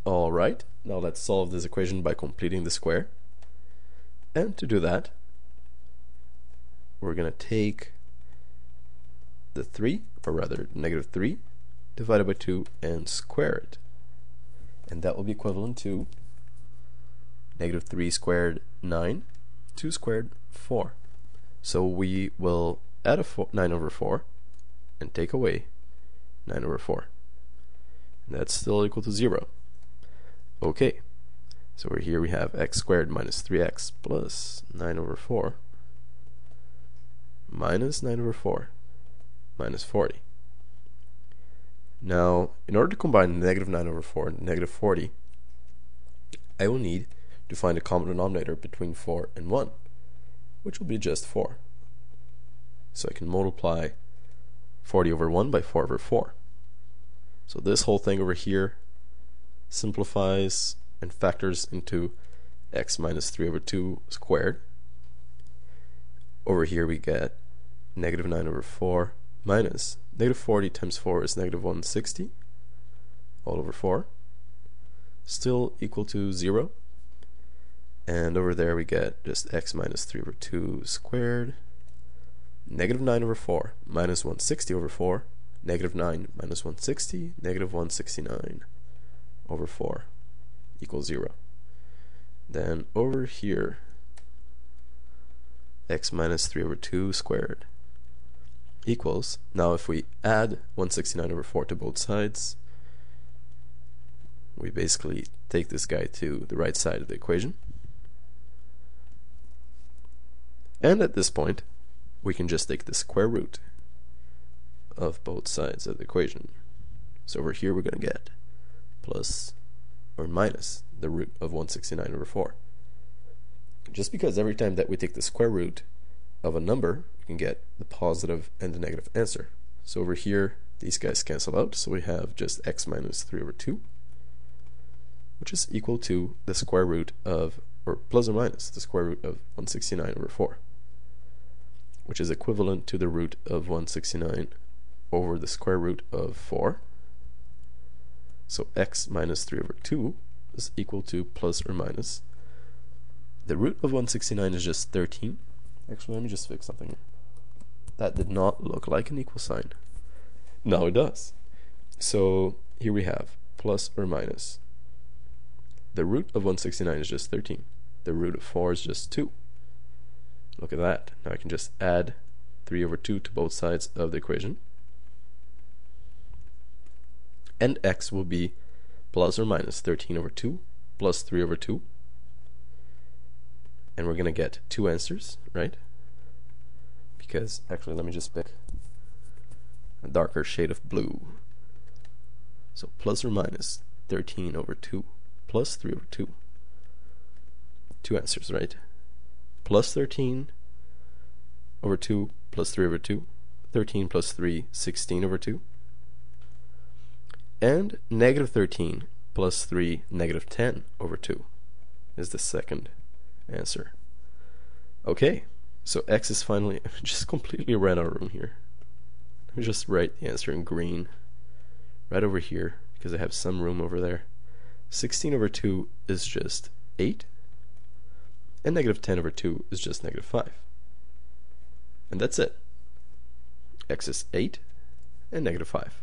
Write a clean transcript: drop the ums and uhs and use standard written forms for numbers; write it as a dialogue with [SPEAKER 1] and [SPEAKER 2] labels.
[SPEAKER 1] Alright, now let's solve this equation by completing the square. And to do that, we're going to take the 3, or rather negative 3, divided by 2 and square it. And that will be equivalent to negative 3 squared 9, 2 squared 4. So we will add 9 over 4 and take away 9 over 4. And that's still equal to 0. Okay, so over here we have x squared minus 3x plus 9 over 4 minus 9 over 4 minus 40. Now, in order to combine negative 9 over 4 and negative 40, I will need to find a common denominator between 4 and 1, which will be just 4. So I can multiply 40 over 1 by 4 over 4. So this whole thing over here simplifies and factors into x minus 3 over 2 squared. Over here we get negative 9 over 4 minus negative 40 times 4 is negative 160 all over 4, still equal to 0. And over there we get just x minus 3 over 2 squared, negative 9 over 4 minus 160 over 4, negative 9 minus 160, negative 169 over 4 equals 0. Then over here, x minus 3 over 2 squared equals, now if we add 169 over 4 to both sides, we basically take this guy to the right side of the equation. And at this point, we can just take the square root of both sides of the equation. So over here we're going to get plus or minus the root of 169 over 4. Just because every time that we take the square root of a number, we can get the positive and the negative answer. So over here, these guys cancel out, so we have just x minus 3 over 2, which is equal to the square root of, or plus or minus the square root of 169 over 4, which is equivalent to the root of 169 over the square root of 4. So x minus 3 over 2 is equal to plus or minus. The root of 169 is just 13. Actually, let me just fix something. That did not look like an equal sign. Now it does. So here we have plus or minus. The root of 169 is just 13. The root of 4 is just 2. Look at that. Now I can just add 3 over 2 to both sides of the equation. And x will be plus or minus 13 over 2 plus 3 over 2. And we're going to get two answers, right? Because, actually, let me just pick a darker shade of blue. So plus or minus 13 over 2 plus 3 over 2. Two answers, right? Plus 13 over 2 plus 3 over 2. 13 plus 3, 16 over 2. And negative 13 plus 3, negative 10 over 2 is the second answer. Okay, so x is finally, I just completely ran out of room here. Let me just write the answer in green right over here because I have some room over there. 16 over 2 is just 8, and negative 10 over 2 is just negative 5. And that's it. X is 8 and negative 5.